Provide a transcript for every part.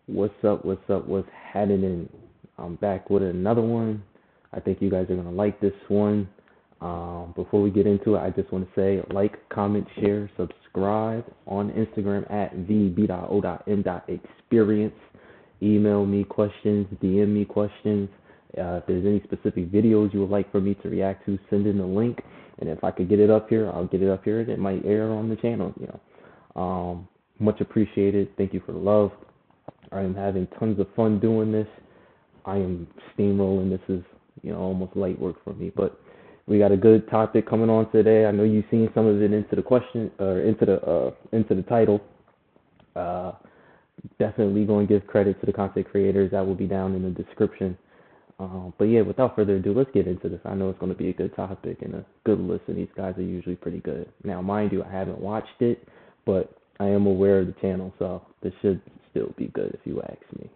What's up? What's up? What's happening? I'm back with another one. I think you guys are gonna like this one. Before we get into it, I just want to say like, comment, share, subscribe on Instagram at vb.o.m.experience. Email me questions, DM me questions. If there's any specific videos you would like for me to react to, send in the link. And if I could get it up here, I'll get it up here. And it might air on the channel. Much appreciated. Thank you for the love. I am having tons of fun doing this. I am steamrolling. This is, almost light work for me, but we got a good topic coming on today. I know you've seen some of it into the question or into the title. Uh, Definitely going to give credit to the content creators. That will be down in the description. But yeah, without further ado, let's get into this. I know it's going to be a good topic and a good listen. These guys are usually pretty good. Now, mind you, I haven't watched it, but I am aware of the channel, so this should still be good if you ask me.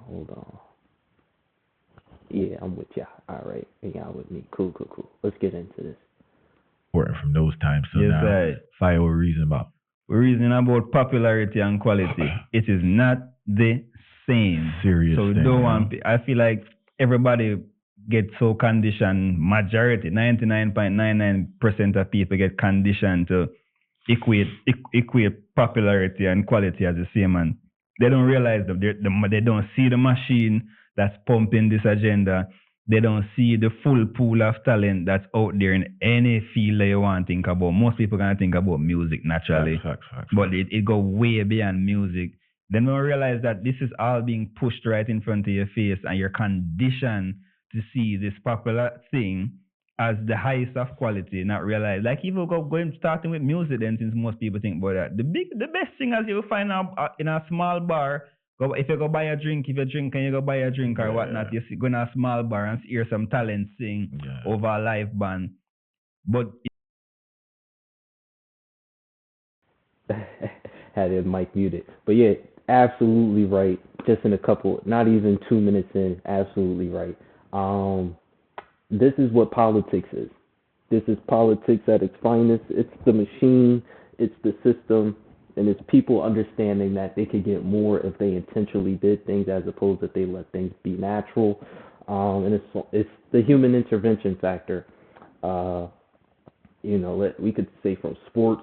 Hold on. Yeah, I'm with ya. All right, hang out with me. Cool, cool, cool. Let's get into this. From those times to Yes, now. I. Fire we reason about. We're reasoning about popularity and quality. It is not the same. Serious So we thing, don't you want. I feel like everybody gets so conditioned. Majority, 99.99% of people get conditioned to equate popularity and quality as the same, and they don't realize that they don't see the machine that's pumping this agenda. They don't see the full pool of talent that's out there in any field that you want to think about. Most people gonna think about music naturally, Facts. but it go way beyond music. Then we realize that this is all being pushed right in front of your face, and you're conditioned to see this popular thing as the highest of quality, not realize. Like even going starting with music, then since most people think about that, the best singers you will find out in a small bar. If you go buy a drink, if you drink and you go buy a drink or whatnot, you go in a small bar and hear some talent sing over a live band. But Had it mic muted, but yeah, absolutely right. Just in a couple, not even 2 minutes in, absolutely right. This is what politics is. This is politics at its finest. It's the machine, it's the system, and it's people understanding that they could get more if they intentionally did things as opposed to if they let things be natural. And it's the human intervention factor. Uh, we could say from sports,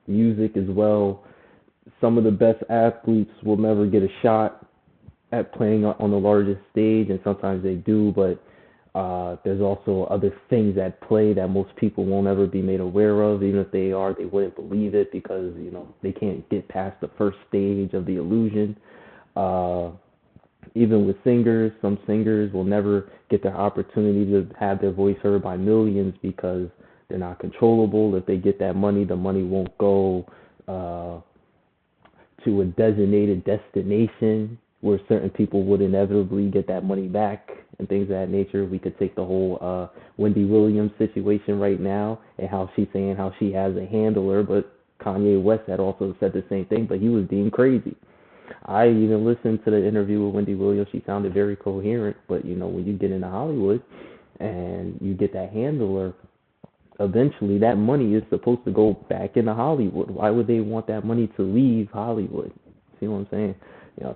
music as well. Some of the best athletes will never get a shot at playing on the largest stage, and sometimes they do, but there's also other things at play that most people won't ever be made aware of. Even if they are, they wouldn't believe it because they can't get past the first stage of the illusion. Uh, Even with singers, some singers will never get the opportunity to have their voice heard by millions because they're not controllable. If they get that money, the money won't go uh, to a designated destination where certain people would inevitably get that money back and things of that nature. We could take the whole Wendy Williams situation right now and how she's saying how she has a handler, but Kanye West had also said the same thing, but he was deemed crazy. I even listened to the interview with Wendy Williams. She sounded very coherent, but when you get into Hollywood and you get that handler, eventually that money is supposed to go back into Hollywood. Why would they want that money to leave Hollywood? See what I'm saying?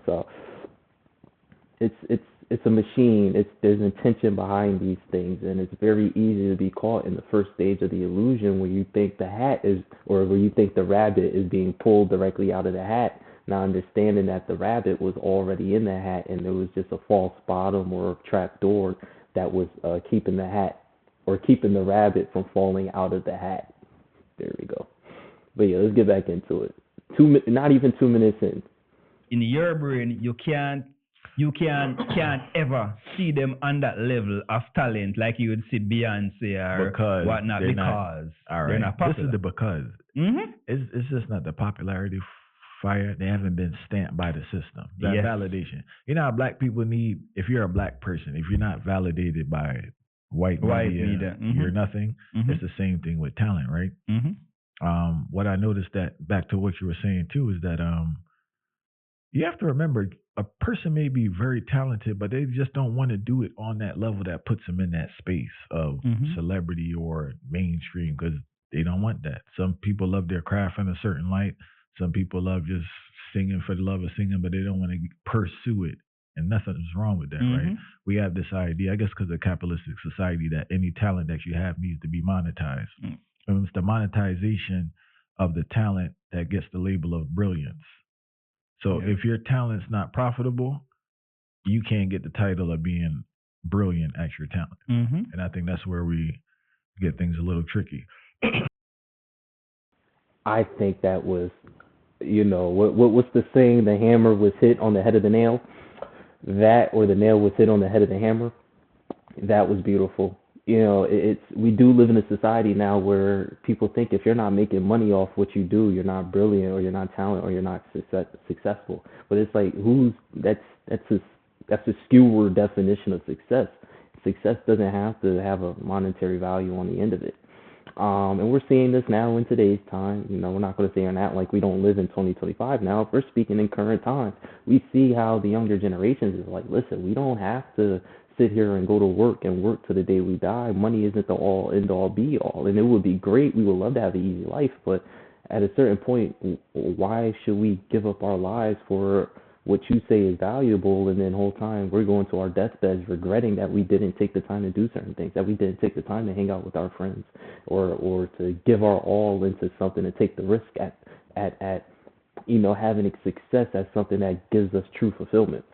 So it's a machine. There's intention behind these things, and it's very easy to be caught in the first stage of the illusion where you think the hat is, or where you think the rabbit is being pulled directly out of the hat, not understanding that the rabbit was already in the hat, and there was just a false bottom or a trap door that was keeping the hat or keeping the rabbit from falling out of the hat. There we go. But yeah, let's get back into it. Not even 2 minutes in. in your brain, you can't ever see them on that level of talent like you would see Beyonce or Because whatnot they're because not. All they're right. not This popular. is the because. Mm-hmm. It's just not the popularity fire. They haven't been stamped by the system. That Yes. validation. You know how black people need, if you're a black person, if you're not validated by white media, you're nothing. Mm-hmm. It's the same thing with talent, right? Mm-hmm. What I noticed that back to what you were saying too is that you have to remember a person may be very talented, but they just don't want to do it on that level that puts them in that space of Mm-hmm. celebrity or mainstream because They don't want that. Some people love their craft in a certain light. Some people love just singing for the love of singing, but they don't want to pursue it. And nothing's wrong with that, right? We have this idea, I guess, because of capitalistic society, that any talent that you have needs to be monetized. And it's the monetization of the talent that gets the label of brilliance. So if your talent's not profitable, you can't get the title of being brilliant at your talent. And I think that's where we get things a little tricky. I think that was, what's the saying? The hammer was hit on the head of the nail. That, or the nail was hit on the head of the hammer. That was beautiful. We do live in a society now where people think if you're not making money off what you do, you're not brilliant, or you're not talented, or you're not successful. But it's like, that's a skewer definition of success. Success doesn't have to have a monetary value on the end of it. And we're seeing this now in today's time. We're not going to say and act like we don't live in 2025 now. If we're speaking in current times, we see how the younger generations is like, listen, we don't have to sit here and go to work and work to the day we die. Money isn't the all end all be all. And it would be great. We would love to have an easy life, but at a certain point, why should we give up our lives for what you say is valuable, and then the whole time we're going to our deathbeds regretting that we didn't take the time to do certain things, that we didn't take the time to hang out with our friends, or to give our all into something, to take the risk at having success as something that gives us true fulfillment,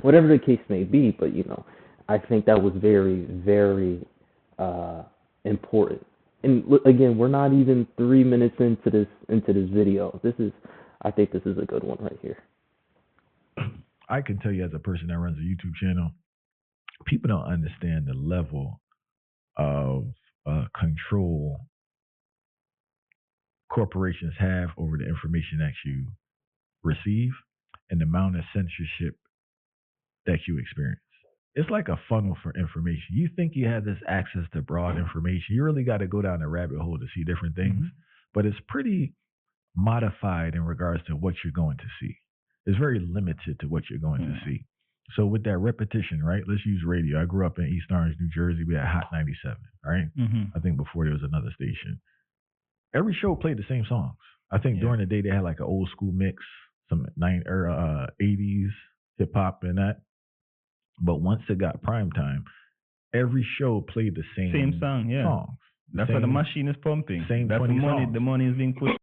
whatever the case may be. But I think that was very, very important. And again, we're not even 3 minutes into this video. I think this is a good one right here. I can tell you, as a person that runs a YouTube channel, people don't understand the level of control corporations have over the information that you receive and the amount of censorship that you experience. It's like a funnel for information. You think you have this access to broad information. You really got to go down a rabbit hole to see different things, but it's pretty modified in regards to what you're going to see. It's very limited to what you're going to see. So with that repetition, right? Let's use radio. I grew up in East Orange, New Jersey. We had Hot 97, right? I think before there was another station. Every show played the same songs. I think during the day they had like an old school mix, some 80s hip hop and that. But once it got prime time, every show played the same song. Yeah, songs. That's why the machine is pumping. That's the money. Songs. The money is being pushed.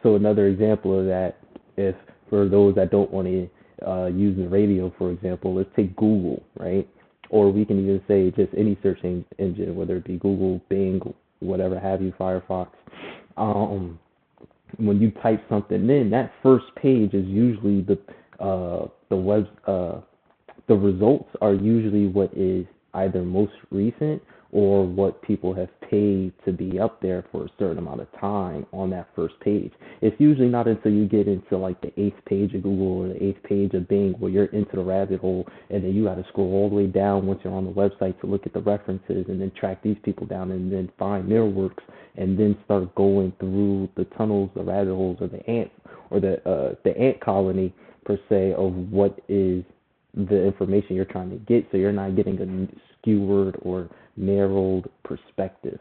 So another example of that, if for those that don't want to use the radio, for example, let's take Google, right? Or we can even say just any search engine, whether it be Google, Bing, whatever have you, Firefox. When you type something in, that first page is usually the results are usually what is either most recent or what people have paid to be up there for a certain amount of time on that first page. It's usually not until you get into like the 8th page of Google or the 8th page of Bing where you're into the rabbit hole, and then you got to scroll all the way down once you're on the website to look at the references and then track these people down and then find their works, and then start going through the tunnels, the rabbit holes, or the ants, or the ant colony per se of what is the information you're trying to get, so you're not getting a skewered or narrowed perspective.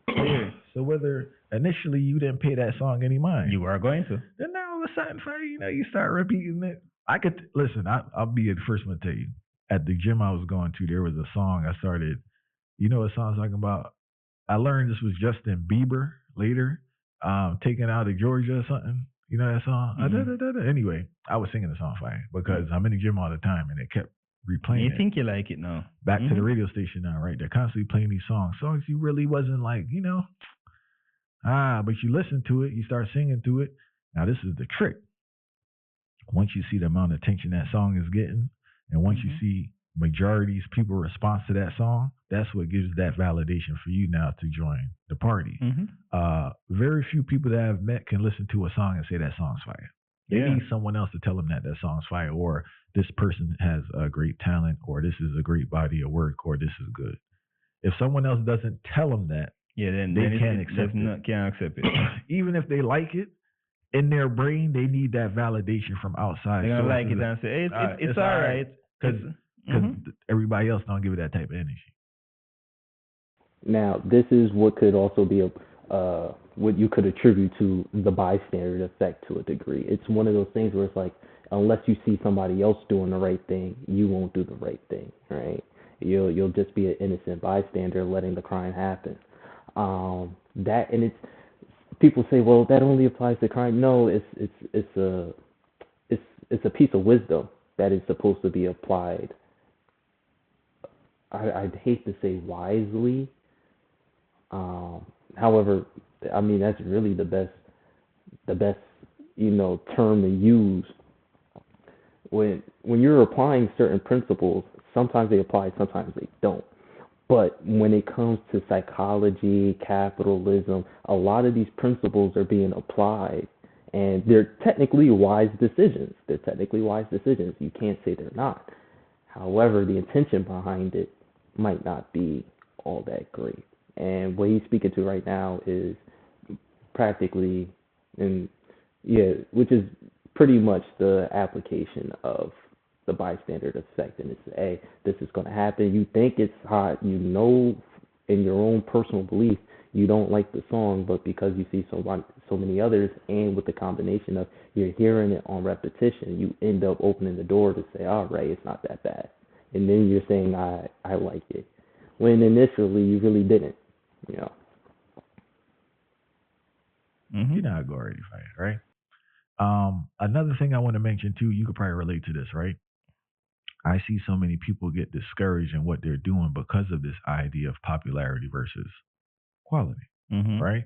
Yeah. So whether initially you didn't pay that song any mind, you are going to. Then now all of a sudden, you start repeating it. I could listen. I'll be the first one to tell you. At the gym I was going to, there was a song I started. You know what song I'm talking about? I learned this was Justin Bieber later, taken out of Georgia or something. You know that song? Anyway, I was singing the song fine because I'm in the gym all the time, and it kept replaying. You think you like it now? Back to the radio station now, right? They're constantly playing these songs you really wasn't like, but you listen to it, you start singing to it. Now this is the trick. Once you see the amount of attention that song is getting, and once you see majority's people response to that song, that's what gives that validation for you now to join the party. Very few people that I've met can listen to a song and say that song's fire. They need someone else to tell them that song's fire, or this person has a great talent, or this is a great body of work, or this is good. If someone else doesn't tell them that, then they can't accept it. Can't accept it. Even if they like it, in their brain, they need that validation from outside. They're gonna like it and say, it's all right. Because everybody else don't give it that type of energy. Now, this is what could also be what you could attribute to the bystander effect to a degree. It's one of those things where it's like, unless you see somebody else doing the right thing, you won't do the right thing, right? You'll just be an innocent bystander letting the crime happen. That and it's people say, well, that only applies to crime. No, it's a piece of wisdom that is supposed to be applied. I'd hate to say wisely. However, I mean that's really the best term to use when you're applying certain principles. Sometimes they apply, sometimes they don't. But when it comes to psychology, capitalism, a lot of these principles are being applied, and they're technically wise decisions. They're technically wise decisions. You can't say they're not. However, the intention behind it might not be all that great. And what he's speaking to right now is practically, and yeah, which is pretty much the application of the bystander effect. And it's, hey, this is going to happen. You think it's hot. In your own personal belief, you don't like the song, but because you see so many others, and with the combination of you're hearing it on repetition, you end up opening the door to say, all right, it's not that bad. And then you're saying, I like it. When initially you really didn't, you know. You know how I go already, right? Another thing I want to mention too, you could probably relate to this, right? I see so many people get discouraged in what they're doing because of this idea of popularity versus quality, right?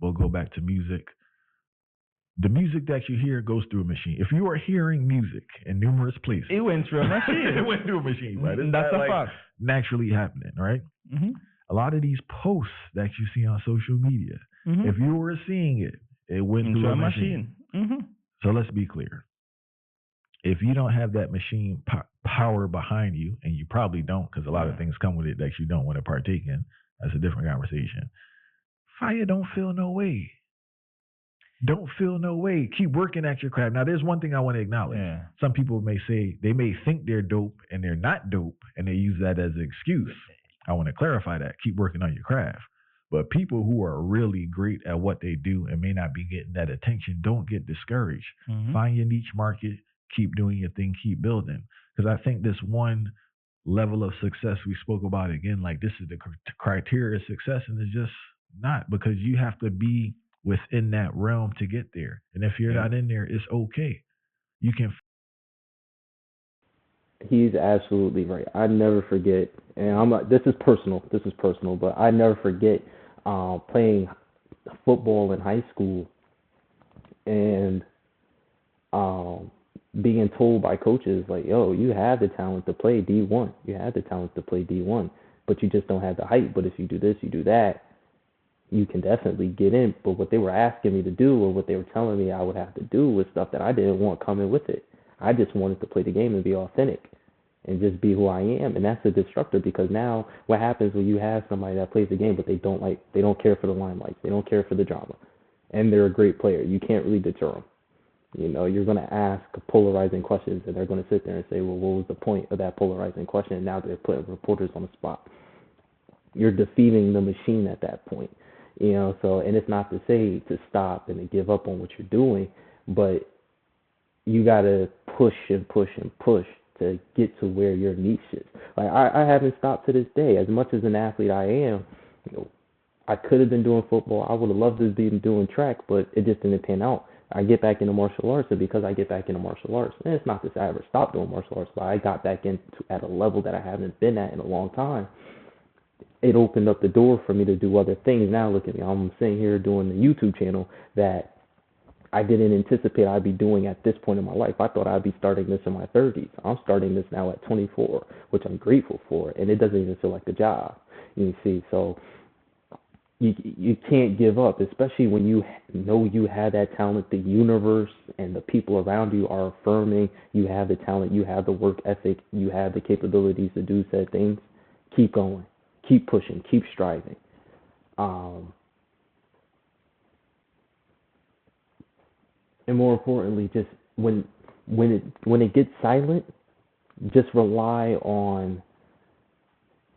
We'll go back to music. The music that you hear goes through a machine. If you are hearing music in numerous places, It went through a machine. it went through a machine, right? It's That's not a like fact. naturally happening, right? A lot of these posts that you see on social media, if you were seeing it, it went through a machine. So let's be clear. If you don't have that machine power behind you, and you probably don't, because a lot of things come with it that you don't want to partake in, that's a different conversation. Fire don't feel no way. Don't feel no way. Keep working at your craft. Now, there's one thing I want to acknowledge. Yeah. Some people may say they may think they're dope and they're not dope, and they use that as an excuse. I want to clarify that. Keep working on your craft. But people who are really great at what they do and may not be getting that attention, don't get discouraged. Find your niche market. Keep doing your thing. Keep building. Because I think this one level of success we spoke about again, like this is the criteria of success, and it's just not, because you have to be within that realm to get there. And if you're not in there, it's okay. You can. He's absolutely right. I never forget, and this is personal. This is personal, but I never forget playing football in high school and being told by coaches like, "Yo, you have the talent to play D1. You have the talent to play D1, but you just don't have the height. But if you do this, you do that, you can definitely get in." But what they were asking me to do, or what they were telling me I would have to do, was stuff that I didn't want coming with it. I just wanted to play the game and be authentic and just be who I am. And that's a disruptor, because now what happens when you have somebody that plays the game but they don't care for the limelight, they don't care for the drama, and they're a great player, you can't really deter them. You're going to ask polarizing questions, and they're going to sit there and say, well, what was the point of that polarizing question? And now they're putting reporters on the spot. You're defeating the machine at that point. So, and it's not to say to stop and to give up on what you're doing, but you got to push and push and push to get to where your niche is. Like I haven't stopped to this day. As much as an athlete I am, I could have been doing football. I would have loved to be doing track, but it just didn't pan out. I get back into martial arts, and because I get back into martial arts, and it's not to say I ever stopped doing martial arts, but I got back into at a level that I haven't been at in a long time. It opened up the door for me to do other things. Now look at me. I'm sitting here doing the YouTube channel that I didn't anticipate I'd be doing at this point in my life. I thought I'd be starting this in my 30s. I'm starting this now at 24, which I'm grateful for, and it doesn't even feel like a job. You see, so you can't give up, especially when you know you have that talent. The universe and the people around you are affirming you have the talent, you have the work ethic, you have the capabilities to do said things. Keep going, keep pushing, keep striving. And more importantly, just when it gets silent, just rely on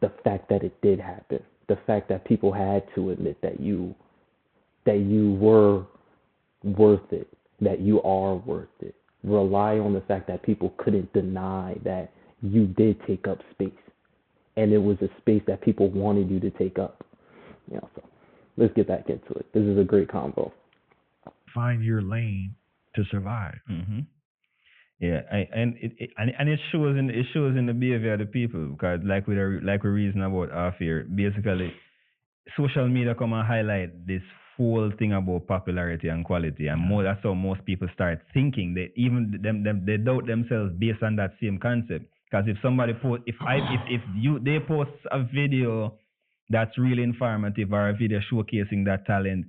the fact that it did happen, the fact that people had to admit that you were worth it, that you are worth it. Rely on the fact that people couldn't deny that you did take up space, and it was a space that people wanted you to take up. So let's get back into it. This is a great combo. Find your lane to survive. Mm-hmm. Yeah, and it shows in the behavior of the people, because like we reason about off here, basically social media come and highlight this whole thing about popularity and quality, and more that's how most people start thinking. They even they doubt themselves based on that same concept. Because if somebody post, they post a video that's really informative, or a video showcasing that talent,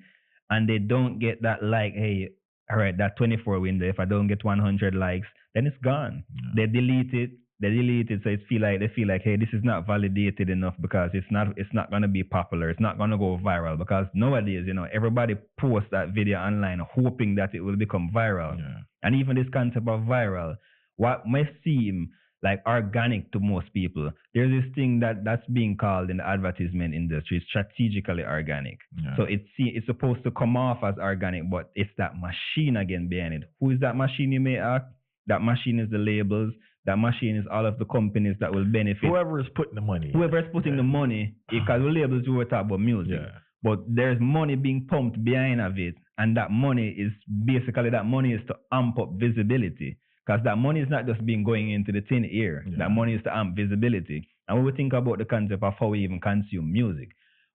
and they don't get that, like, hey, all right, that 24 window, if I don't get 100 likes, then it's gone. They delete it. So they feel like, hey, this is not validated enough, because it's not gonna be popular. It's not gonna go viral, because nowadays, everybody posts that video online hoping that it will become viral. Yeah. And even this concept of viral, what may seem like organic to most people, there's this thing that's being called in the advertisement industry strategically organic. Yeah. So it's supposed to come off as organic, but it's that machine again behind it. Who is that machine, you may ask? That machine is the labels. That machine is all of the companies that will benefit. Whoever is putting the money. Whoever is putting the money, because the labels, we were talking about music. Yeah. But there's money being pumped behind of it, and that money is to amp up visibility. Because that money is not just being going into the thin air. Yeah. That money is to amp visibility. And when we think about the concept of how we even consume music,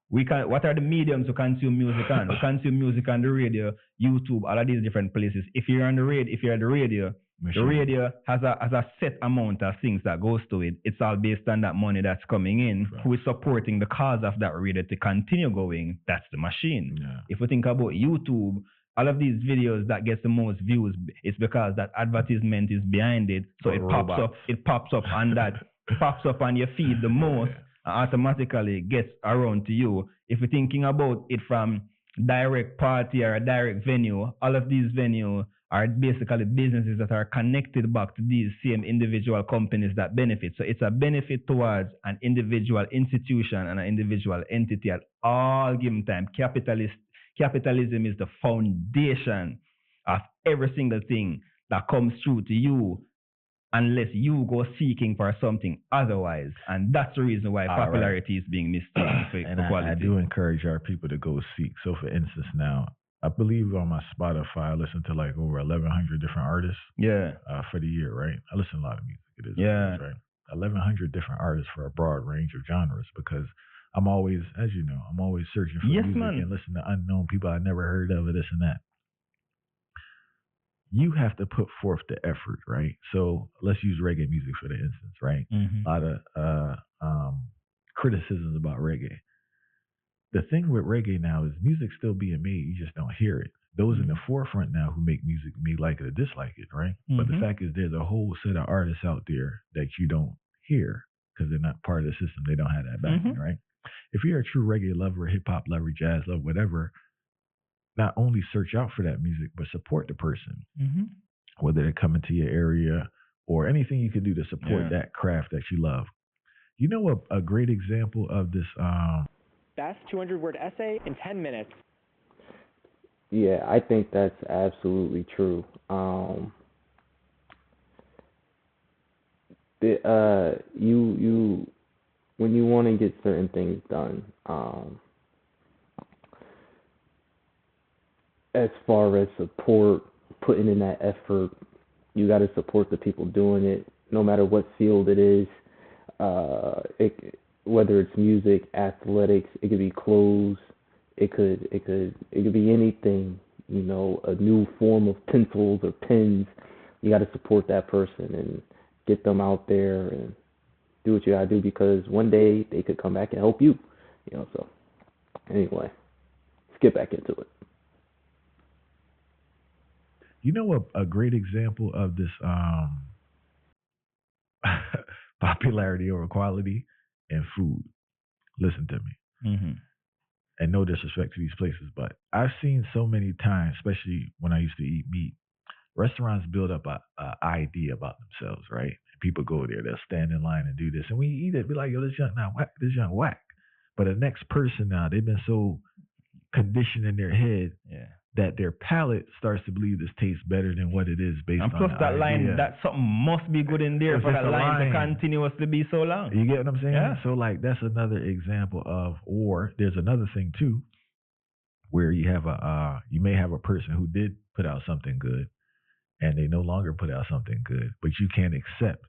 what are the mediums to consume music on? We consume music on the radio, YouTube, all of these different places. If you're on the radio, the radio has a set amount of things that goes to it. It's all based on that money that's coming in. Right. Who is supporting the cause of that radio to continue going? That's the machine. Yeah. If we think about YouTube, all of these videos that gets the most views, it's because that advertisement is behind it. So it pops up on that, pops up on your feed the most, and automatically gets around to you. If we're thinking about it from direct party or a direct venue, all of these venues are basically businesses that are connected back to these same individual companies that benefit. So it's a benefit towards an individual institution and an individual entity at all given time. Capitalism is the foundation of every single thing that comes through to you, unless you go seeking for something otherwise. And that's the reason why popularity is being mistaken for quality. I do encourage our people to go seek. So for instance, now, I believe on my Spotify, I listen to like over 1,100 different artists. Yeah. For the year, right? I listen to a lot of music. It is. Yeah. Right? 1,100 different artists for a broad range of genres, because I'm always, as you know, searching for music and listening to unknown people I never heard of, this and that. You have to put forth the effort, right? So let's use reggae music for the instance, right? Mm-hmm. A lot of criticisms about reggae. The thing with reggae now is music's still being made, you just don't hear it. Those in the forefront now who make music may like it or dislike it, right? Mm-hmm. But the fact is there's a whole set of artists out there that you don't hear because they're not part of the system. They don't have that backing, right? If you're a true reggae lover, hip hop lover, jazz lover, whatever, not only search out for that music, but support the person. Whether they're coming to your area or anything you can do to support that craft that you love. You know a great example of this best 200-word essay in 10 minutes. Yeah, I think that's absolutely true. You when you want to get certain things done, as far as support, putting in that effort, you got to support the people doing it, no matter what field it is. Whether it's music, athletics, it could be clothes, it could be anything. You know, a new form of pencils or pens. You got to support that person and get them out there and do what you got to do, because one day they could come back and help you. You know, so anyway, let's get back into it. You know a great example of this popularity over quality and food. Listen to me. And no disrespect to these places, but I've seen so many times, especially when I used to eat meat, restaurants build up a idea about themselves, right? People go there, they'll stand in line and do this, and we either be like, yo, this young now whack, this young whack. But the next person now, they've been so conditioned in their head that their palate starts to believe this tastes better than what it is based on. And plus that line, that something must be good in there for that line to continuously be so long. You get what I'm saying? Yeah. So like that's another example of, or there's another thing too, where you have you may have a person who did put out something good, and they no longer put out something good, but you can't accept,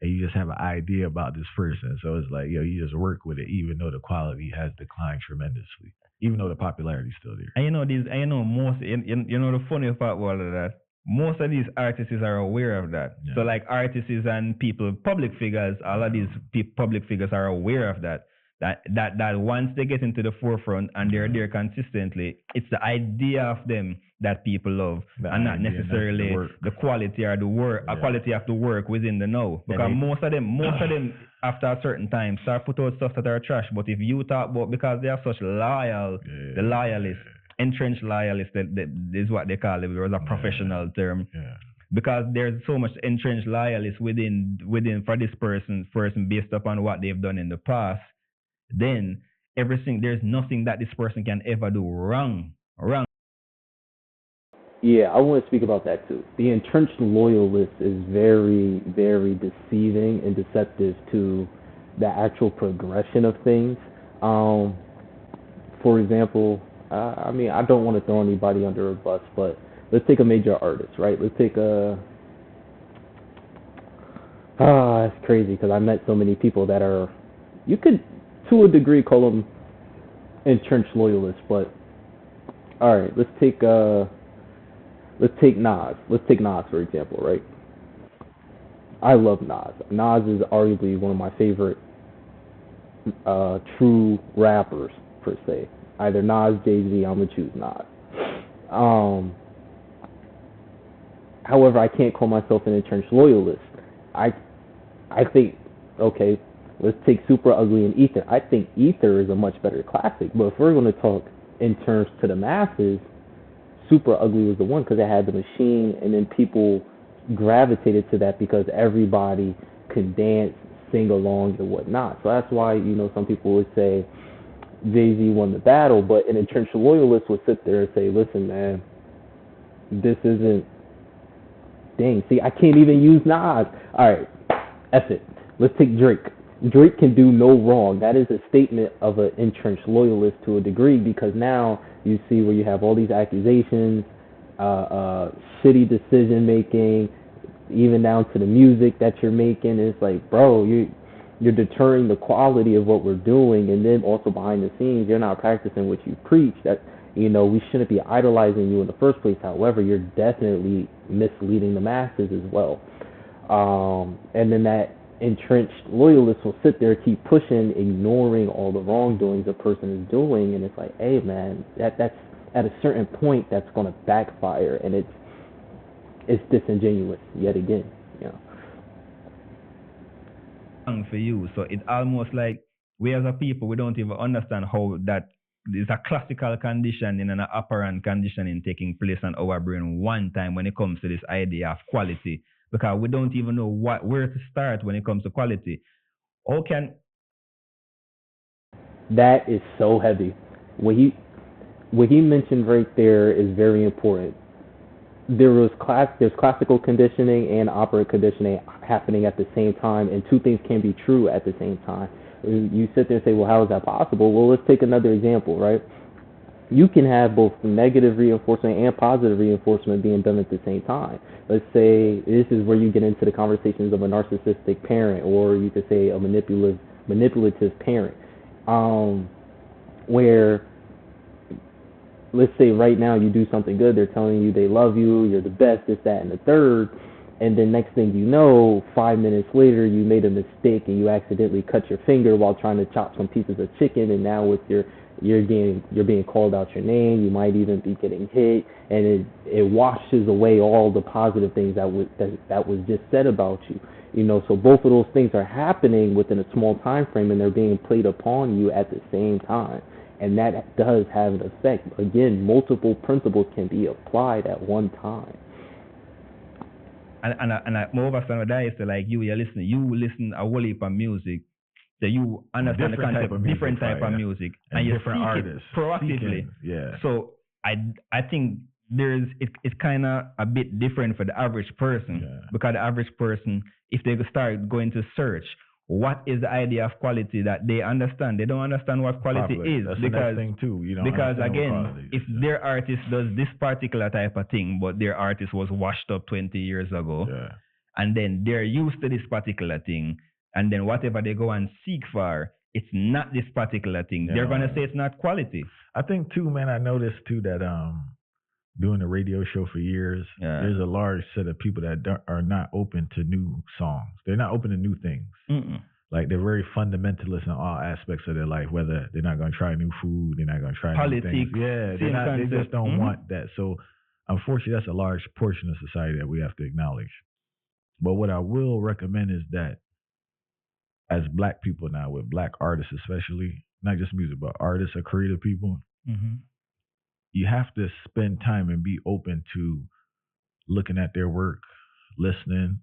and you just have an idea about this person. So it's like, you just work with it, even though the quality has declined tremendously, even though the popularity is still there. And the funny part about all of that, most of these artists are aware of that. Yeah. So like artists and people, public figures, all of these public figures are aware of that. That once they get into the forefront and they're there consistently, it's the idea of them that people love, and not necessarily the quality or the work, quality of the work within the know. Because most of them, after a certain time, start put out stuff that are trash. But if you talk about, because they are such the loyalists, entrenched loyalists, that is what they call it. It was a professional term. Yeah. Because there's so much entrenched loyalists within for this person based upon what they've done in the past. Then there's nothing that this person can ever do wrong. Yeah, I want to speak about that too. The entrenched loyalist is very, very deceiving and deceptive to the actual progression of things. For example, I don't want to throw anybody under a bus, but let's take a major artist, right? Let's take it's crazy because I met so many people that are, you could to a degree call them entrenched loyalists, but all right, let's take Nas. Let's take Nas for example, right? I love Nas. Nas is arguably one of my favorite true rappers per se. Either Nas, Jay-Z, I'm gonna choose Nas. However, I can't call myself an entrenched loyalist. I think, okay, let's take Super Ugly and Ether. I think Ether is a much better classic, but if we're going to talk in terms to the masses, Super Ugly was the one because it had the machine, and then people gravitated to that because everybody could dance, sing along, and whatnot. So that's why, some people would say Jay-Z won the battle, but an entrenched loyalist would sit there and say, listen, man, this isn't, dang, see, I can't even use Nas. All right, F it. Let's take Drake. Drake can do no wrong. That is a statement of an entrenched loyalist to a degree, because now you see where you have all these accusations, shitty decision making, even down to the music that you're making. It's like, bro, you're deterring the quality of what we're doing, and then also behind the scenes, you're not practicing what you preach. That we shouldn't be idolizing you in the first place. However, you're definitely misleading the masses as well. And then that entrenched loyalist will sit there, keep pushing, ignoring all the wrongdoings a person is doing, and it's like, hey man, that's at a certain point that's going to backfire, and it's disingenuous yet again. For you, so it's almost like we as a people, we don't even understand how that is a classical conditioning and an operant conditioning taking place on our brain one time when it comes to this idea of quality, because we don't even know where to start when it comes to quality. That is so heavy. What he mentioned right there is very important. There's classical conditioning and operant conditioning happening at the same time, and two things can be true at the same time. You sit there and say, well, how is that possible? Well, let's take another example, right? You can have both negative reinforcement and positive reinforcement being done at the same time. Let's say this is where you get into the conversations of a narcissistic parent, or you could say a manipulative parent, where, let's say right now you do something good, they're telling you they love you, you're the best, this, that, and the third, and then next thing you know, 5 minutes later, you made a mistake and you accidentally cut your finger while trying to chop some pieces of chicken, and now with you're being called out your name, you might even be getting hit, and it washes away all the positive things that was just said about you. So both of those things are happening within a small time frame, and they're being played upon you at the same time. And that does have an effect. Again, multiple principles can be applied at one time. and I more understand what that is. So like you listen a whole heap of music. So you understand the Different concept, type of music, different type of yeah. music, And and you different seek artists it proactively. seeking, yeah. So I think it's kind of a bit different for the average person, Yeah. because the average person, if they start going to search what is the idea of quality that they understand, they don't understand what quality Properly. is. That's the because next thing too. You don't because understand what again, quality if is, yeah. their artist does this particular type of thing, but their artist was washed up 20 years ago, Yeah. and then they're used to this particular thing, and then whatever they go and seek for, it's not this particular thing. Yeah, They're no, gonna I- say it's not quality. I think too, man. I noticed too that doing a radio show for years, Yeah. there's a large set of people that are not open to new songs. They're not open to new things. Mm-mm. Like they're very fundamentalist in all aspects of their life. Whether they're not going to try new food, they're not going to try Politics, new things. Yeah, same they concept. just don't Mhm. want that. So, unfortunately, that's a large portion of society that we have to acknowledge. But what I will recommend is that as Black people now, with Black artists especially, not just music, but artists or creative people, Mhm. you have to spend time and be open to looking at their work, listening,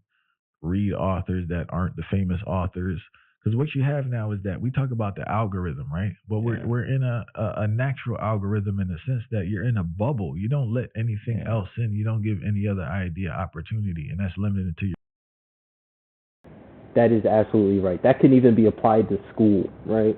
read authors that aren't the famous authors. Because what you have now is that we talk about the algorithm, right? But Yeah. we're in a natural algorithm in the sense that you're in a bubble. You don't let anything Yeah. else in. You don't give any other idea opportunity, and that's limited to your. That is absolutely right. That can even be applied to school, right?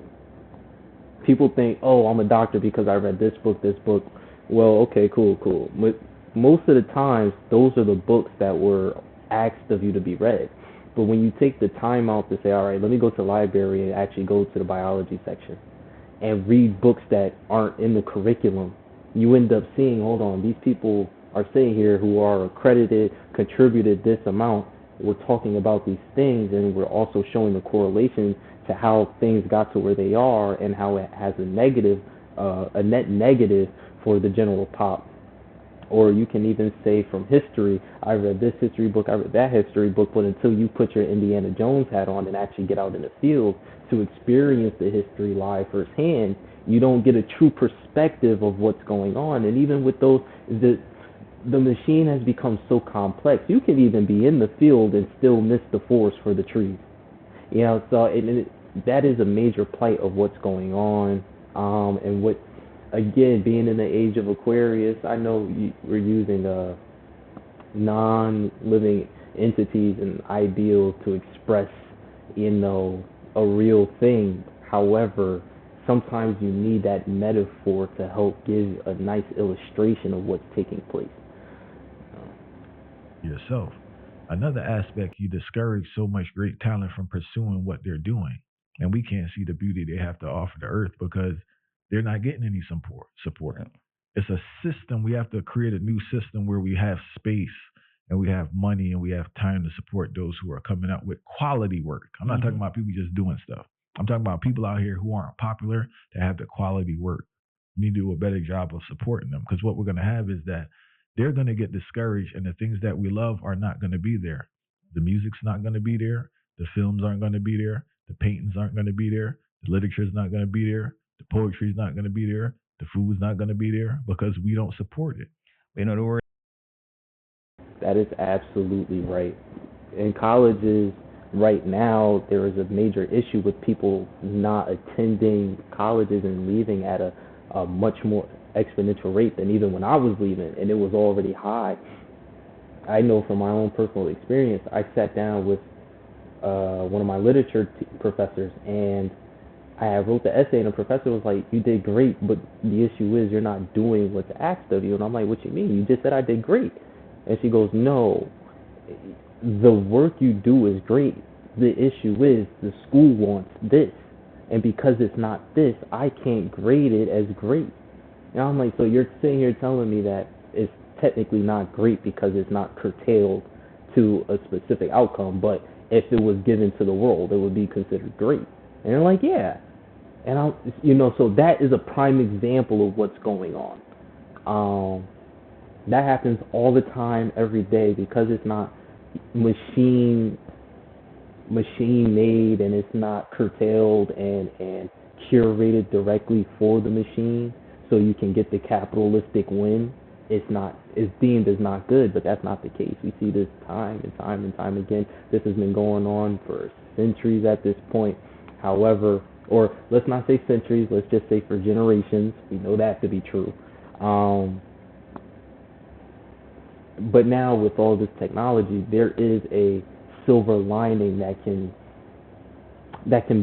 People think, oh, I'm a doctor because I read this book, this book. Well, okay, cool, cool. But most of the times, those are the books that were asked of you to be read. But when you take the time out to say, all right, let me go to the library and actually go to the biology section and read books that aren't in the curriculum, you end up seeing, hold on, these people are sitting here who are accredited, contributed this amount. We're talking about these things, and we're also showing the correlation to how things got to where they are and how it has a net negative for the general pop. Or you can even say from history, I read this history book, I read that history book, but until you put your Indiana Jones hat on and actually get out in the field to experience the history live firsthand, you don't get a true perspective of what's going on. And even with those, the machine has become so complex. You can even be in the field and still miss the forest for the trees. You know, so that is a major plight of what's going on, and what, again, being in the age of Aquarius, I know we're using non-living entities and ideals to express, a real thing. However, sometimes you need that metaphor to help give a nice illustration of what's taking place. Yourself. Another aspect, you discourage so much great talent from pursuing what they're doing. And we can't see the beauty they have to offer the earth because they're not getting any support. Yeah. It's a system. We have to create a new system where we have space and we have money and we have time to support those who are coming out with quality work. I'm not talking about people just doing stuff. I'm talking about people out here who aren't popular that have the quality work. We need to do a better job of supporting them, because what we're going to have is that they're going to get discouraged and the things that we love are not going to be there. The music's not going to be there. The films aren't going to be there. The paintings aren't going to be there. The literature's not going to be there. The poetry's not going to be there. The food's not going to be there because we don't support it. You know the word. That is absolutely right. In colleges right now, there is a major issue with people not attending colleges and leaving at a much more exponential rate than even when I was leaving, and it was already high. I know from my own personal experience, I sat down with one of my literature professors, and I wrote the essay, and the professor was like, "You did great, but the issue is you're not doing what's asked of you." And I'm like, "What you mean? You just said I did great." And she goes, "No, the work you do is great. The issue is the school wants this, and because it's not this, I can't grade it as great." And I'm like, "So you're sitting here telling me that it's technically not great because it's not curtailed to a specific outcome, but if it was given to the world, it would be considered great." And they're like, "Yeah." And so that is a prime example of what's going on. That happens all the time, every day, because it's not machine made, and it's not curtailed and curated directly for the machine, so you can get the capitalistic win. it's deemed as not good, but that's not the case. We see this time and time and time again. This has been going on for centuries at this point. However, or let's not say centuries, let's just say for generations. We know that to be true. Um, but now with all this technology, there is a silver lining that can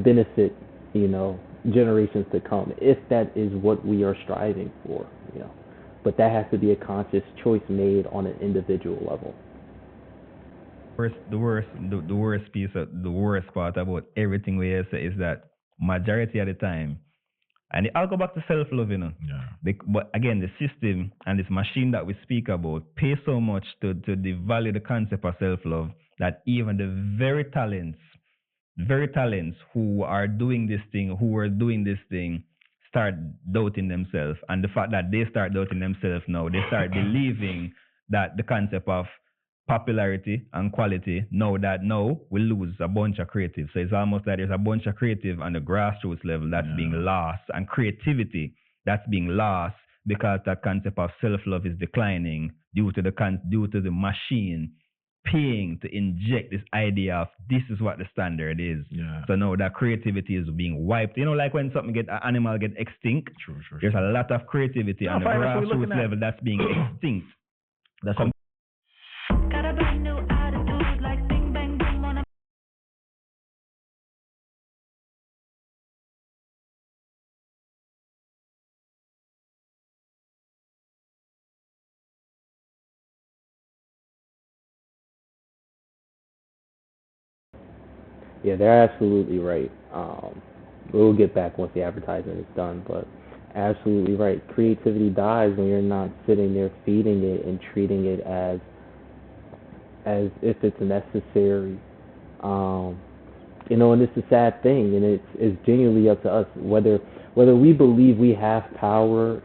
benefit, you know, generations to come if that is what we are striving for, you know. But that has to be a conscious choice made on an individual level. The worst piece of the worst part about everything we say is that majority of the time, and I'll go back to self-love, you know. Yeah. But again, the system and this machine that we speak about pay so much to devalue the concept of self-love that even the very talents who are doing this thing, who were doing this thing, start doubting themselves. And the fact that they start doubting themselves now, they start believing that the concept of popularity and quality, now we lose a bunch of creative. So it's almost like there's a bunch of creative on the grassroots level that's being lost, and creativity that's being lost because that concept of self-love is declining due to the machine paying to inject this idea of this is what the standard is. Yeah. So now that creativity is being wiped. You know, like when an animal get extinct. True. There's a lot of creativity on the grassroots level that's being extinct. That's Got a brand new attitude, like bing bang boom on a Yeah, they're absolutely right. We'll get back once the advertisement is done, but absolutely right. Creativity dies when you're not sitting there feeding it and treating it as if it's necessary. Um, you know, and it's a sad thing, and it's genuinely up to us whether we believe we have power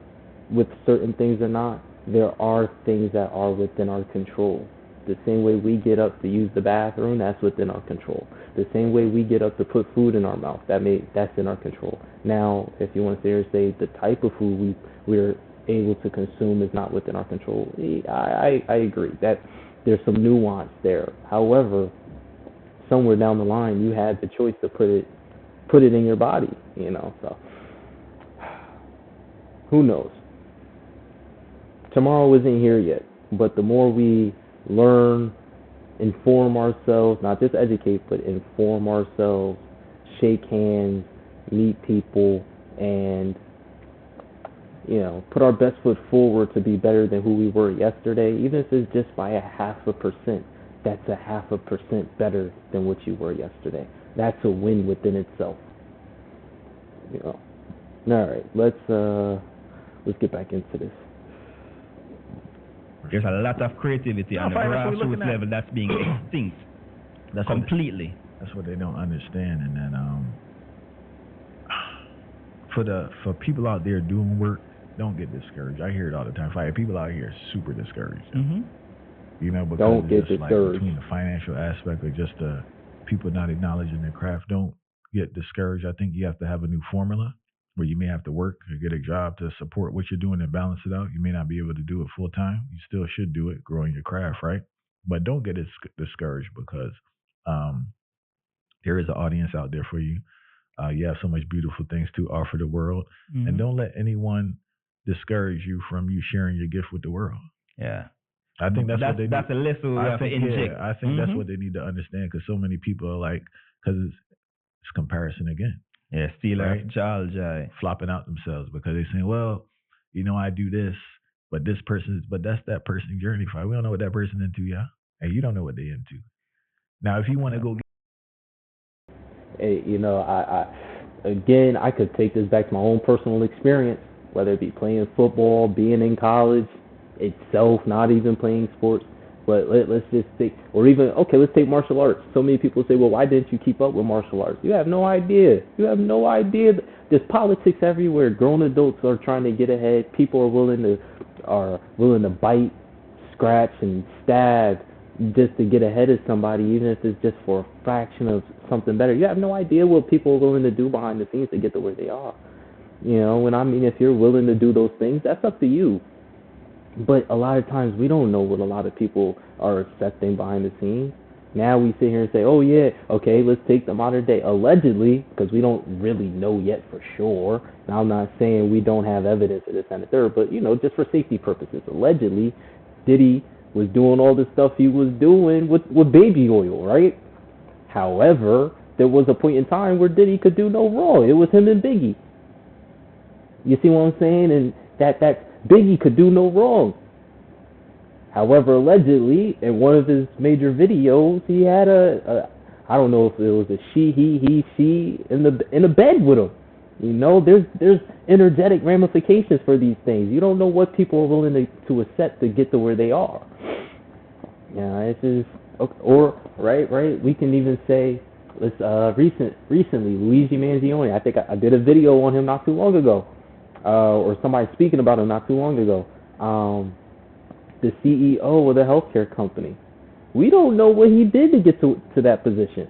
with certain things or not. There are things that are within our control. The same way we get up to use the bathroom, that's within our control. The same way we get up to put food in our mouth, that's in our control. Now, if you want to sit here and say the type of food we're able to consume is not within our control, I agree that there's some nuance there. However, somewhere down the line, you had the choice to put it in your body, you know. So who knows? Tomorrow isn't here yet, but the more we learn, inform ourselves, not just educate, but inform ourselves, shake hands, meet people, and, you know, put our best foot forward to be better than who we were yesterday, even if it's just by 0.5%. That's 0.5% better than what you were yesterday. That's a win within itself. You know. All right, let's get back into this. There's a lot of creativity on the grassroots level that's being extinct. That's completely. That's what they don't understand, and then for people out there doing work, don't get discouraged. I hear it all the time. People out here super discouraged. Mm-hmm. You know, because don't get it's discouraged. Like between the financial aspect or just the people not acknowledging their craft. Don't get discouraged. I think you have to have a new formula where you may have to work or get a job to support what you're doing and balance it out. You may not be able to do it full time. You still should do it, growing your craft, right? But don't get discouraged because there is an audience out there for you. You have so much beautiful things to offer the world. Mm-hmm. And don't let anyone discourage you from you sharing your gift with the world. Yeah. I think that's what they need. That's a lesson we have to inject. I think that's what they need to understand, because so many people are like, because it's comparison again. Yeah, steal right? Jai. Flopping out themselves because they're saying, well, you know, I do this, but that's that person's journey. We don't know what that person's into, yeah? And you don't know what they're into. Now, if you want to go Hey, you know, I could take this back to my own personal experience, whether it be playing football, being in college itself, not even playing sports. But let's just take, or even, okay, let's take martial arts. So many people say, well, why didn't you keep up with martial arts? You have no idea. There's politics everywhere. Grown adults are trying to get ahead. People are willing to bite, scratch, and stab just to get ahead of somebody, even if it's just for a fraction of something better. You have no idea what people are willing to do behind the scenes to get to where they are. You know, if you're willing to do those things, that's up to you. But a lot of times we don't know what a lot of people are accepting behind the scenes. Now we sit here and say, oh yeah, okay, let's take the modern day. Allegedly, because we don't really know yet for sure. And I'm not saying we don't have evidence of this and the third, but just for safety purposes, allegedly, Diddy was doing all the stuff he was doing with baby oil, right? However, there was a point in time where Diddy could do no wrong. It was him and Biggie. You see what I'm saying? And that Biggie could do no wrong. However, allegedly, in one of his major videos, he had I don't know if it was a she in the bed with him. There's energetic ramifications for these things. You don't know what people are willing to accept to get to where they are. Yeah, it's just or right. We can even say let's recently Luigi Mangione. I think I did a video on him not too long ago, or somebody speaking about him not too long ago. The CEO of the healthcare company. We don't know what he did to get to that position.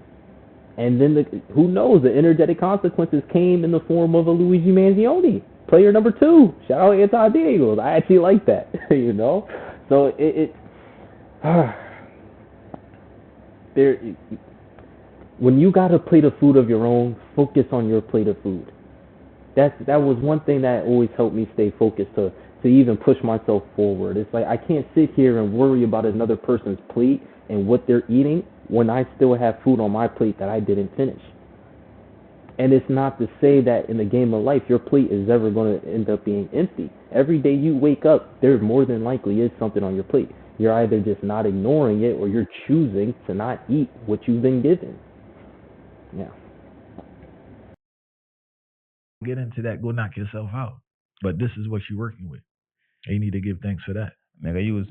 And then who knows? The energetic consequences came in the form of a Luigi Mangione, player number 2. Shout out Anti Diego. I actually like that. So there. When you got a plate of food of your own, focus on your plate of food. That was one thing that always helped me stay focused to even push myself forward. It's like I can't sit here and worry about another person's plate and what they're eating when I still have food on my plate that I didn't finish. And it's not to say that in the game of life your plate is ever going to end up being empty. Every day you wake up, there more than likely is something on your plate. You're either just not ignoring it or you're choosing to not eat what you've been given. Yeah. Get into that, go knock yourself out. But this is what you're working with. And you need to give thanks for that. Mega use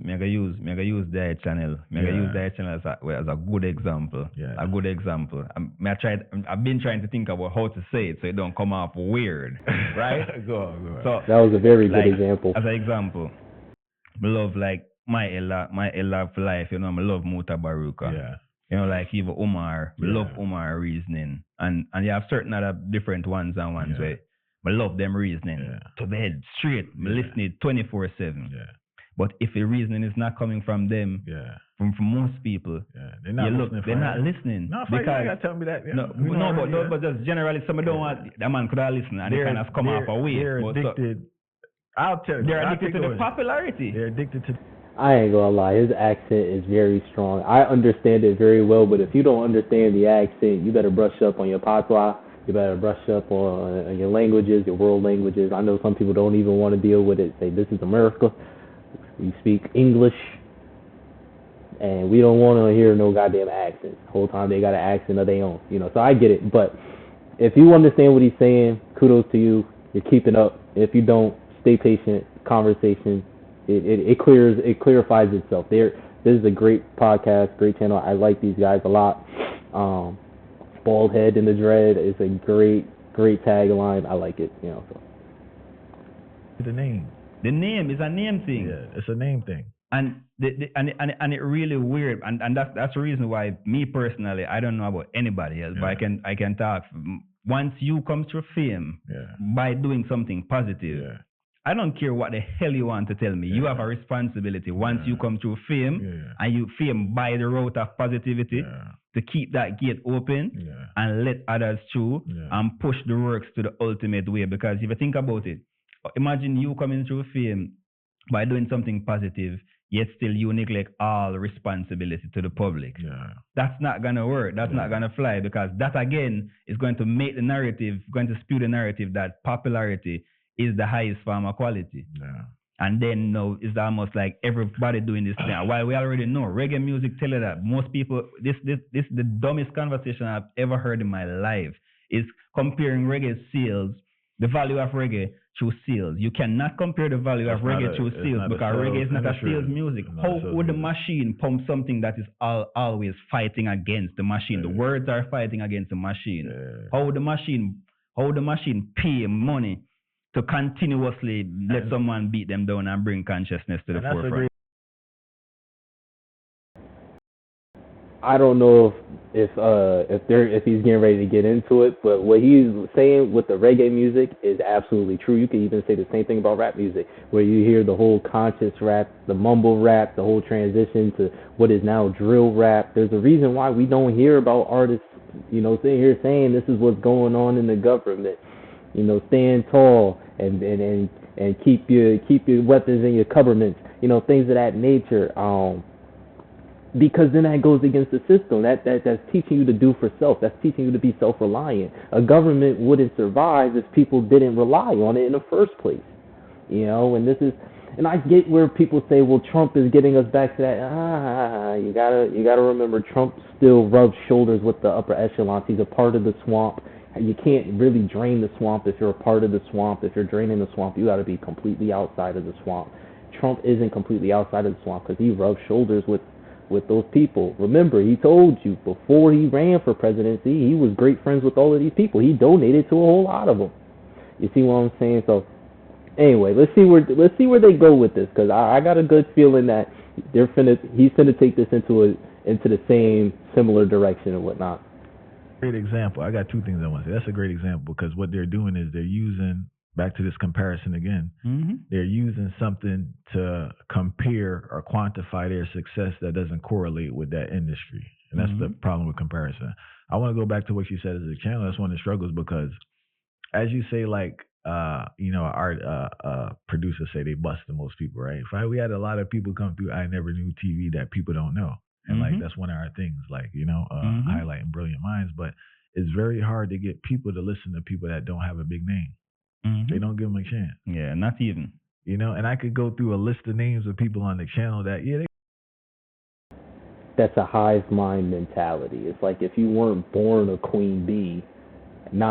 their channel. Use their channel as a good example. Yeah. A good example. I've been trying to think about how to say it so it don't come off weird, right? Go on. So that was a very good example. As an example, I love like my Ella for life. I love Muta Baruka. Yeah. Like even Umar. We love Umar reasoning, and you have certain other different ones where I love them reasoning to bed straight. I listen it 24/7. Yeah. But if the reasoning is not coming from them, from most people, they're not listening. No, because you gotta tell me that. Yeah. But just generally, somebody don't want that man could have listened and they kind of come off away. They're addicted. I'll tell you. They're addicted to the popularity. They're addicted to. I ain't gonna lie, his accent is very strong. I understand it very well, but if you don't understand the accent, you better brush up on your patois. You better brush up on your languages, your world languages. I know some people don't even want to deal with it. Say, this is America. We speak English, and we don't want to hear no goddamn accents. The whole time they got an accent of their own. So I get it. But if you understand what he's saying, kudos to you. You're keeping up. If you don't, stay patient. Conversation. It clarifies itself. This is a great podcast, great channel. I like these guys a lot. Bald head in the dread is a great tagline. I like it. So. The name. The name is a name thing. Yeah, it's a name thing. And and it really weird. And that's the reason why me personally, I don't know about anybody else, but I can talk. Once you come through fame by doing something positive. I don't care what the hell you want to tell me. You have a responsibility once you come through fame and you fame by the route of positivity to keep that gate open and let others through and push the works to the ultimate way. Because if you think about it, imagine you coming through fame by doing something positive, yet still you neglect all responsibility to the public. That's not going to work. That's not going to fly, because that again is going to make the narrative, going to spew the narrative that popularity is the highest form of quality. And then it's almost like everybody doing this now. While we already know reggae music tell you that most people, this the dumbest conversation I've ever heard in my life is comparing reggae sales, the value of reggae through sales. You cannot compare the value of reggae through sales, because reggae is not a sales music. How would the machine pump something that is always fighting against the machine? The words are fighting against the machine. How would the machine pay money to continuously let someone beat them down and bring consciousness to the forefront? I don't know if if he's getting ready to get into it. But what he's saying with the reggae music is absolutely true. You could even say the same thing about rap music, where you hear the whole conscious rap, the mumble rap, the whole transition to what is now drill rap. There's a reason why we don't hear about artists, sitting here saying this is what's going on in the government. Stand tall and keep your weapons in your cupboards. Things of that nature. Because then that goes against the system. That's teaching you to do for self. That's teaching you to be self-reliant. A government wouldn't survive if people didn't rely on it in the first place. And I get where people say, well, Trump is getting us back to that. You gotta remember, Trump still rubs shoulders with the upper echelons. He's a part of the swamp. You can't really drain the swamp if you're a part of the swamp. If you're draining the swamp, you got to be completely outside of the swamp. Trump isn't completely outside of the swamp because he rubs shoulders with those people. Remember, he told you before he ran for presidency, he was great friends with all of these people. He donated to a whole lot of them. You see what I'm saying? So anyway, let's see where they go with this, because I got a good feeling that he's finna take this into the same similar direction and whatnot. Great example. I got two things I want to say. That's a great example because what they're doing is they're using, back to this comparison again, they're using something to compare or quantify their success that doesn't correlate with that industry. And that's the problem with comparison. I want to go back to what you said as a channel. That's one of the struggles because, as you say, like, our producers say they bust the most people, right? If we had a lot of people come through I Never Knew TV that people don't know. And like, that's one of our things, like, highlighting brilliant minds. But it's very hard to get people to listen to people that don't have a big name. They don't give them a chance. Yeah, not even. And I could go through a list of names of people on the channel that, That's a hive mind mentality. It's like if you weren't born a queen bee, and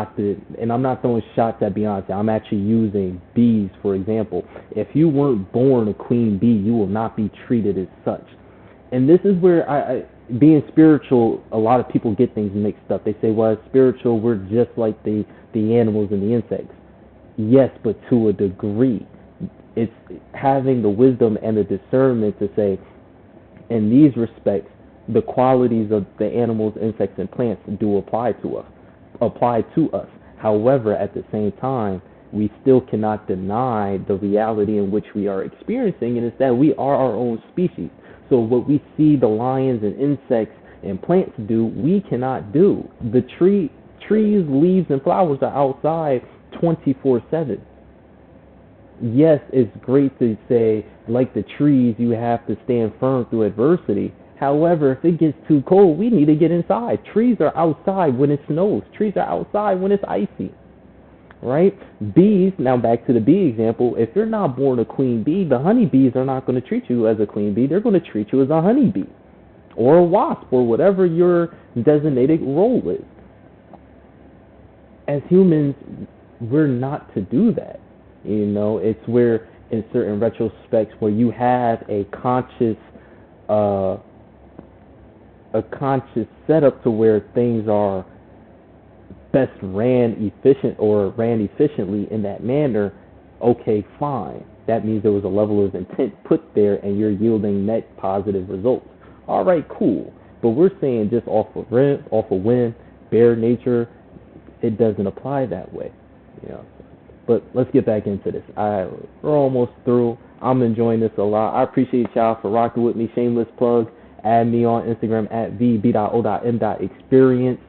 I'm not throwing shots at Beyonce, I'm actually using bees for example. If you weren't born a queen bee, you will not be treated as such. And this is where being spiritual, a lot of people get things mixed up. They say, well, as spiritual, we're just like the animals and the insects. Yes, but to a degree. It's having the wisdom and the discernment to say, in these respects, the qualities of the animals, insects, and plants do apply to us. However, at the same time, we still cannot deny the reality in which we are experiencing, and it's that we are our own species. So what we see the lions and insects and plants do, we cannot do. The trees, leaves, and flowers are outside 24/7. Yes, it's great to say, like the trees, you have to stand firm through adversity. However, if it gets too cold, we need to get inside. Trees are outside when it snows. Trees are outside when it's icy. Right? Bees, now back to the bee example, if you're not born a queen bee, the honeybees are not going to treat you as a queen bee. They're going to treat you as a honeybee or a wasp or whatever your designated role is. As humans, we're not to do that. It's where in certain retrospects where you have a conscious setup to where things are best ran efficiently in that manner, okay, fine. That means there was a level of intent put there and you're yielding net positive results. All right, cool. But we're saying just off of whim, bare nature, it doesn't apply that way. But let's get back into this. We're almost through. I'm enjoying this a lot. I appreciate y'all for rocking with me. Shameless plug. Add me on Instagram at vb.o.m.experience.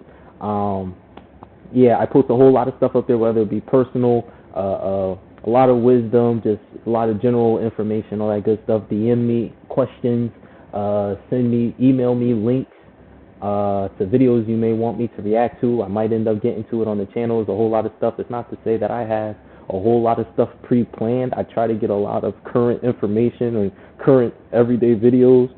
I post a whole lot of stuff up there, whether it be personal, a lot of wisdom, just a lot of general information, all that good stuff. DM me questions, email me links to videos you may want me to react to. I might end up getting to it on the channel. There's a whole lot of stuff. It's not to say that I have a whole lot of stuff pre-planned. I try to get a lot of current information and current everyday videos,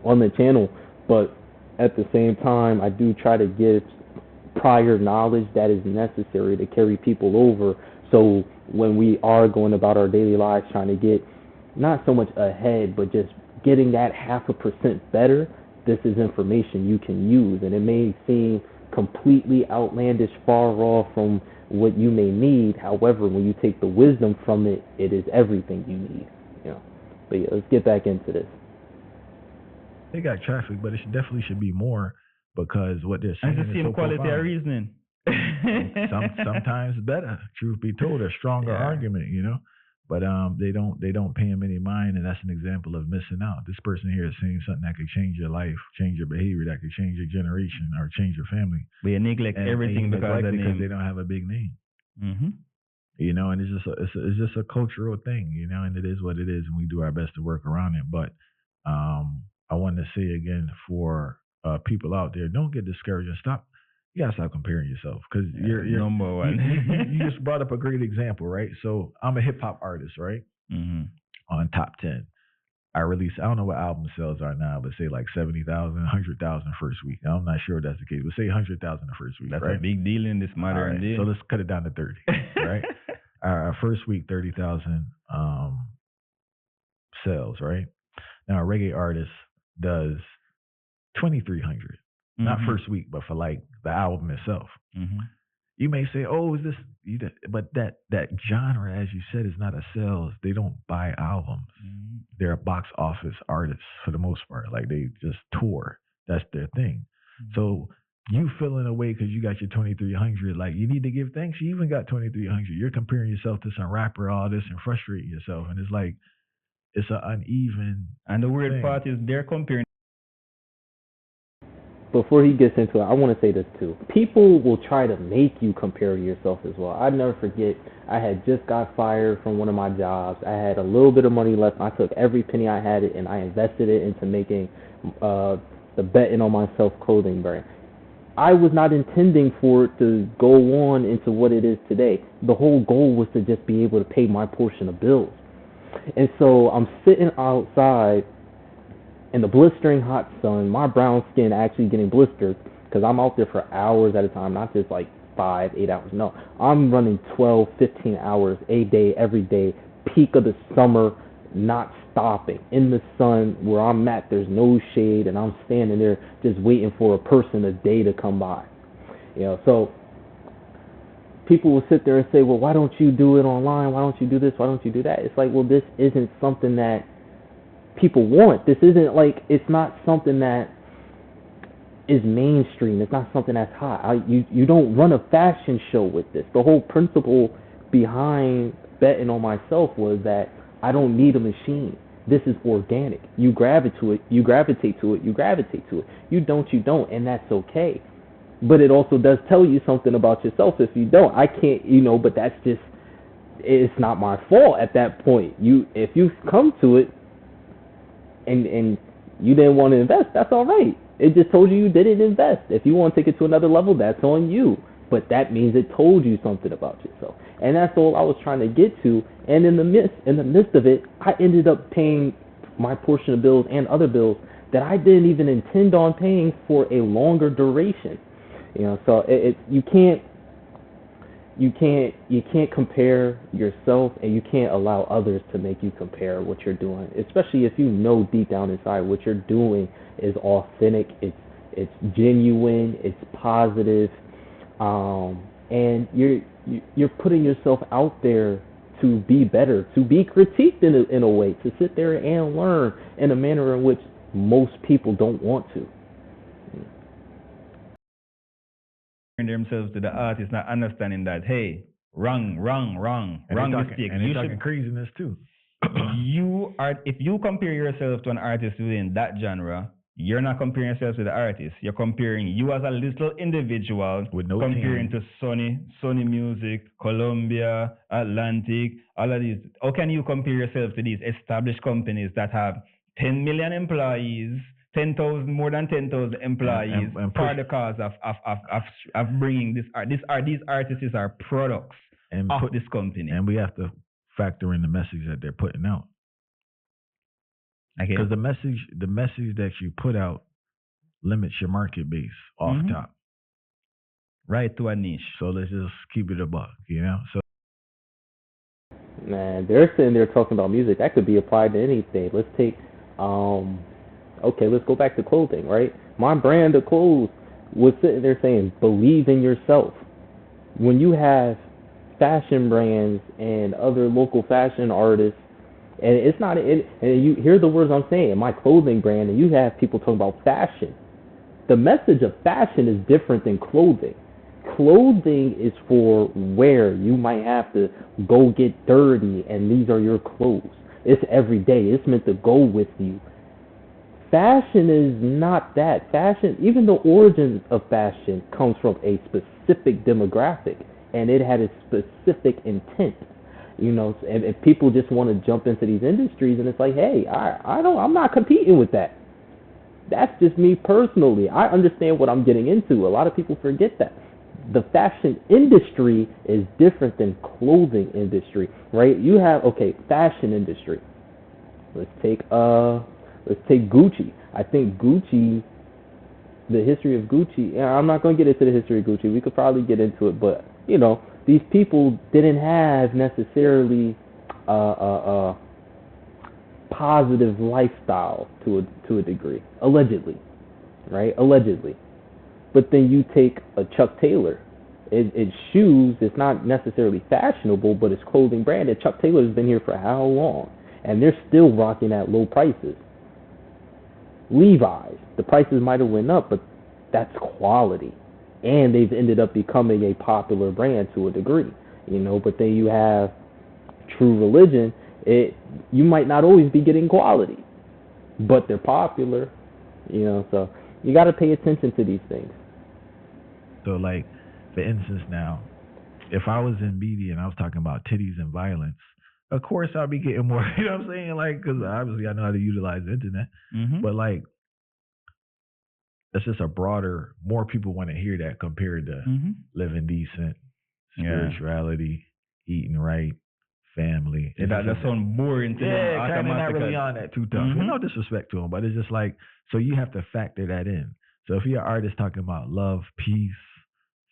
on the channel. But at the same time, I do try to give prior knowledge that is necessary to carry people over. So when we are going about our daily lives trying to get not so much ahead, but just getting that 0.5% better, this is information you can use. And it may seem completely outlandish, far off from what you may need. However, when you take the wisdom from it, it is everything you need. But yeah, let's get back into this. They got traffic, but it definitely should be more because what they're And saying it's the is same so quality of profound. reasoning. Sometimes better. Truth be told, a stronger Yeah. argument, But they don't pay them any mind, and that's an example of missing out. This person here is saying something that could change your life, change your behavior, that could change your generation or change your family, But you neglect and everything you because neglect of it the because they name. don't have a big name. Mm-hmm. And it's just a cultural thing, and it is what it is, and we do our best to work around it. But I want to say again for people out there, don't get discouraged and stop. You gotta stop comparing yourself because you're Number you, one. you just brought up a great example, right? So I'm a hip hop artist, right? Mm-hmm. On top 10. I release, I don't know what album sales are now, but say like 70,000, 100,000 first week. I'm not sure if that's the case, but say 100,000 the first week, That's right? a big deal in this All modern right, day. so let's cut it down to 30, right? Our first week, 30,000 sales, right? Now, a reggae artist does 2,300, not Mhm. first week, but for like the album itself. Mhm. You may say, "Oh, is this?" But that genre, as you said, is not a sales. They don't buy albums. Mhm. They're box office artists for the most part. Like they just tour. That's their thing. So you feeling away because you got your 2,300. Like you need to give thanks. You even got 2,300. You're comparing yourself to some rapper, all this, and frustrating yourself. And it's like it's an uneven. And the weird thing. part is they're comparing. Before he gets into it, I want to say this too. People will try to make you compare to yourself as well. I never forget, I had just got fired from one of my jobs. I had a little bit of money left. I took every penny I had and I invested it into making the Betting on Myself clothing brand. I was not intending for it to go on into what it is today. The whole goal was to just be able to pay my portion of bills. And so I'm sitting outside in the blistering hot sun, my brown skin actually getting blistered because I'm out there for hours at a time, not just like 5, 8 hours. No, I'm running 12, 15 hours a day, every day, peak of the summer, not stopping in the sun where I'm at. There's no shade, and I'm standing there just waiting for a person a day to come by. So people will sit there and say, well, why don't you do it online? Why don't you do this? Why don't you do that? It's like, well, this isn't something that people want. This isn't like, it's not something that is mainstream. It's not something that's hot. You don't run a fashion show with this. The whole principle behind Betting on Myself was that I don't need a machine. This is organic. You gravitate to it. You gravitate to it. You gravitate to it. You don't, and that's okay. But it also does tell you something about yourself if you don't. I can't, but that's just, it's not my fault at that point. If you come to it and you didn't want to invest, that's all right. It just told you didn't invest. If you want to take it to another level, that's on you. But that means it told you something about yourself, and that's all I was trying to get to. And in the midst of it, I ended up paying my portion of bills and other bills that I didn't even intend on paying for a longer duration. So you can't compare yourself, and you can't allow others to make you compare what you're doing, especially if you know deep down inside what you're doing is authentic, it's genuine, it's positive, and you're putting yourself out there to be better, to be critiqued in a way, to sit there and learn in a manner in which most people don't want to. Themselves to the artist, not understanding that, hey, wrong mistake. And they're talking craziness too. If you compare yourself to an artist within that genre, you're not comparing yourself to the artist. You're comparing you as a little individual with no comparing team. to Sony Music, Columbia, Atlantic, all of these. How can you compare yourself to these established companies that have 10 million employees, 10,000, more than 10,000 employees, and for the cause of bringing these artists are products of this company. And we have to factor in the message that they're putting out. Okay. Because the message that you put out limits your market base off top. Right to a niche. So let's just keep it a buck, So Man, they're sitting there talking about music. That could be applied to anything. Let's take, let's go back to clothing, right? My brand of clothes was sitting there saying, believe in yourself. When you have fashion brands and other local fashion artists And it's not, and you hear the words I'm saying, my clothing brand, and you have people talking about fashion. The message of fashion is different than clothing. Clothing is for wear. You might have to go get dirty, and these are your clothes. It's every day. It's meant to go with you. Fashion is not that. Fashion, even the origins of fashion comes from a specific demographic, and it had a specific intent. And if people just want to jump into these industries, and it's like, hey, I'm not competing with that. That's just me personally. I understand what I'm getting into. A lot of people forget that. The fashion industry is different than clothing industry, right? You have, fashion industry. Let's take Gucci. I think Gucci, the history of Gucci, I'm not going to get into the history of Gucci. We could probably get into it, but these people didn't have necessarily a positive lifestyle to a degree, allegedly, right? Allegedly. But then you take a Chuck Taylor. It's shoes. It's not necessarily fashionable, but it's clothing brand. And Chuck Taylor's been here for how long? And they're still rocking at low prices. Levi's, the prices might have went up, but that's quality. And they've ended up becoming a popular brand to a degree, But then you have True Religion. You might not always be getting quality, but they're popular, So you got to pay attention to these things. So, like, for instance, now, if I was in media and I was talking about titties and violence, of course I'll be getting more. You know what I'm saying? Like, because obviously I know how to utilize the internet, but like, it's just more people want to hear that compared to living decent, spirituality, eating right, family. Yeah, that sounds boring to them. Yeah, kind of not really on that too tough. No disrespect to them, but it's just like, so you have to factor that in. So if you're an artist talking about love, peace,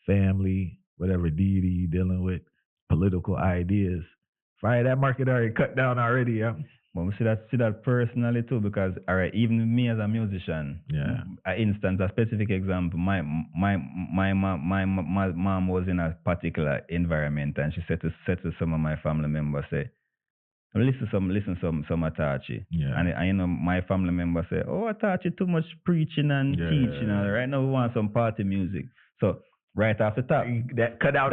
family, whatever deity you're dealing with, political ideas, right? That market already cut down already, yeah. But we see that personally too, because even me as a musician, a specific example, my mom was in a particular environment, and she said to some of my family members, say, listen some Atachi. Yeah. And my family members say, oh, Atachi too much preaching and teaching. Right now we want some party music. So right off the top, that cut out.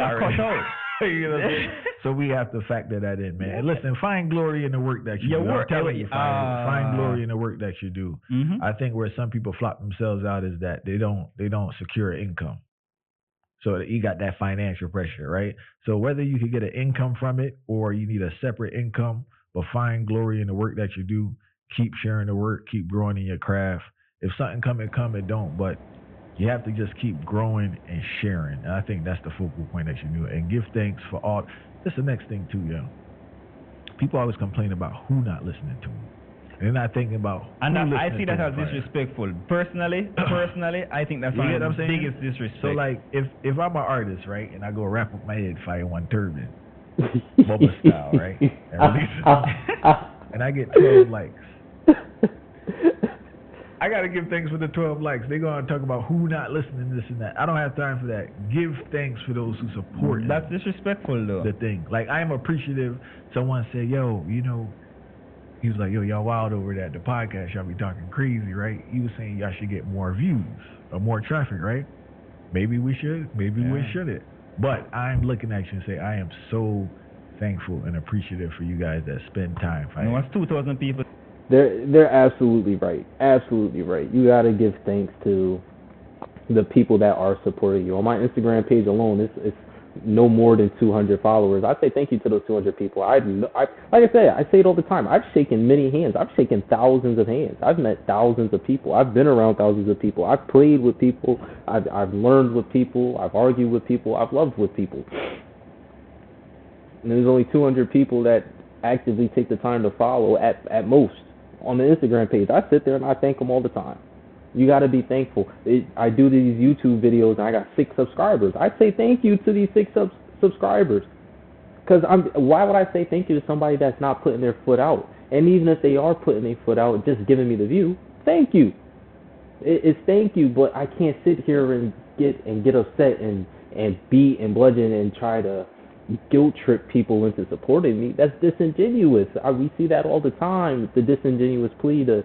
So we have to factor that in, man. And listen, find glory in the work that you do. I'm telling you, find glory in the work that you do. I think where some people flop themselves out is that they don't secure income. So you got that financial pressure, right? So whether you could get an income from it or you need a separate income, but find glory in the work that you do, keep sharing the work, keep growing in your craft. If something come, it don't. But you have to just keep growing and sharing. And I think that's the focal point that you do. And give thanks for all. That's the next thing too, yo. People always complain about who not listening to them. They're not thinking about. And I see that as disrespectful. Personally, I think that's one of the biggest disrespect. So like, if I'm an artist, right, and I go rap with my head, fire one turban, Bubba style, right, and I get 12 likes. I gotta give thanks for the 12 likes. They're gonna talk about who not listening, this and that. I don't have time for that. Give thanks for those who support. That's disrespectful, though. The thing, like, I am appreciative. Someone said, "Yo, he was like, yo, y'all wild over that. The podcast, y'all be talking crazy, right? He was saying y'all should get more views or more traffic, right? Maybe we should, maybe we shouldn't. But I'm looking at you and say, I am so thankful and appreciative for you guys that spend time fighting. It's 2,000 people. They're absolutely right. Absolutely right. You got to give thanks to the people that are supporting you. On my Instagram page alone, it's no more than 200 followers. I say thank you to those 200 people. I like I say it all the time. I've shaken many hands. I've shaken thousands of hands. I've met thousands of people. I've been around thousands of people. I've played with people. I've learned with people. I've argued with people. I've loved with people. And there's only 200 people that actively take the time to follow at most on the Instagram page. I sit there and I thank them all the time. You got to be thankful. I do these YouTube videos and I got 6 subscribers. I say thank you to these 6 subscribers. Because why would I say thank you to somebody that's not putting their foot out? And even if they are putting their foot out, just giving me the view, thank you. It's thank you, but I can't sit here and get upset and beat and bludgeon and try to guilt trip people into supporting me. That's disingenuous. We see that all the time. The disingenuous plea to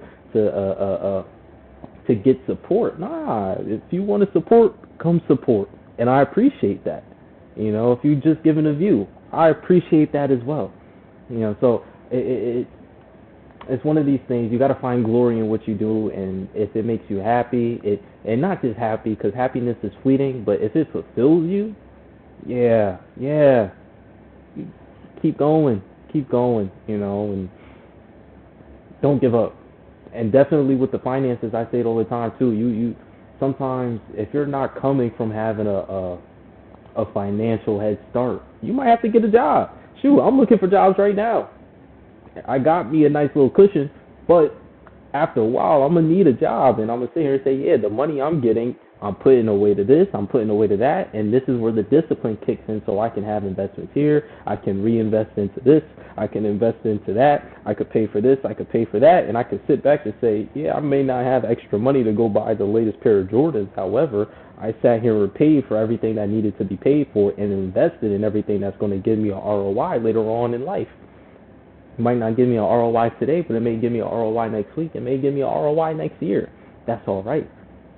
get support. Nah, if you want to support, come support, and I appreciate that. If you just giving a view, I appreciate that as well. So it's one of these things. You got to find glory in what you do, and if it makes you happy, and not just happy, because happiness is fleeting, but if it fulfills you, yeah, keep going, and don't give up. And definitely with the finances, I say it all the time too. You sometimes, if you're not coming from having a financial head start, you might have to get a job. Shoot, I'm looking for jobs right now. I got me a nice little cushion, but after a while, I'm gonna need a job, and I'm gonna sit here and say, yeah, the money I'm getting, I'm putting away to this, I'm putting away to that, and this is where the discipline kicks in, so I can have investments here, I can reinvest into this, I can invest into that, I could pay for this, I could pay for that, and I could sit back and say, yeah, I may not have extra money to go buy the latest pair of Jordans, however, I sat here and paid for everything that needed to be paid for and invested in everything that's going to give me an ROI later on in life. It might not give me an ROI today, but it may give me an ROI next week. It may give me an ROI next year. That's all right.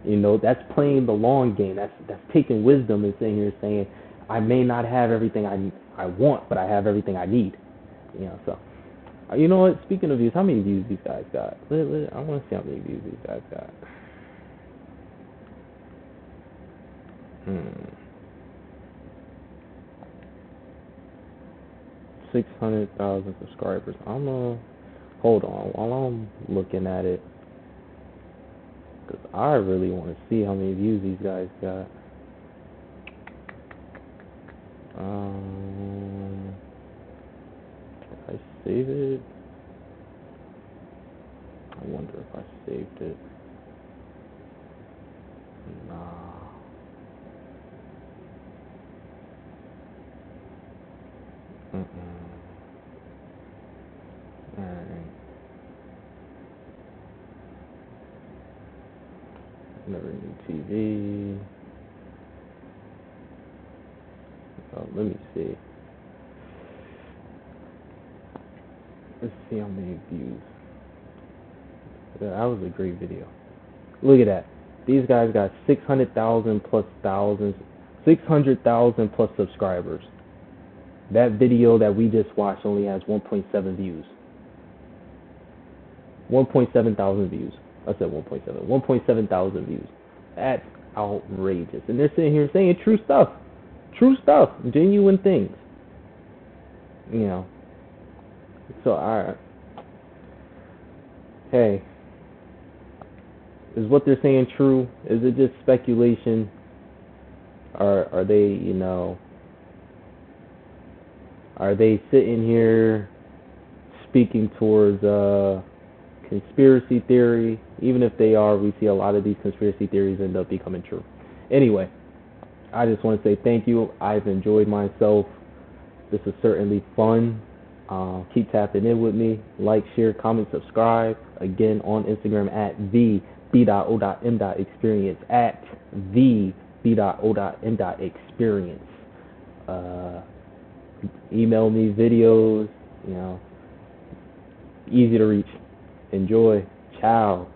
That's playing the long game. That's taking wisdom and sitting here saying, I may not have everything I want, but I have everything I need. So, you know what? Speaking of views, how many views these guys got? I want to see how many views these guys got. 600,000 subscribers. Hold on while I'm looking at it, because I really want to see how many views these guys got. Did I save it? I wonder if I saved it. Nah. Alright. Never new TV. Oh, let me see. Let's see how many views. Yeah, that was a great video. Look at that. These guys got 600,000 plus 600,000 plus subscribers. That video that we just watched only has 1.7 views. 1.7 thousand views. I said 1.7. 1.7 thousand views. That's outrageous. And they're sitting here saying true stuff. True stuff. Genuine things. So, hey, is what they're saying true? Is it just speculation? Or are they sitting here speaking towards conspiracy theory? Even if they are, we see a lot of these conspiracy theories end up becoming true. Anyway, I just want to say thank you. I've enjoyed myself. This is certainly fun. Keep tapping in with me. Like, share, comment, subscribe. Again, on Instagram at the b.o.m.experience. At the b.o.m.experience. Email me videos. Easy to reach. Enjoy. Ciao.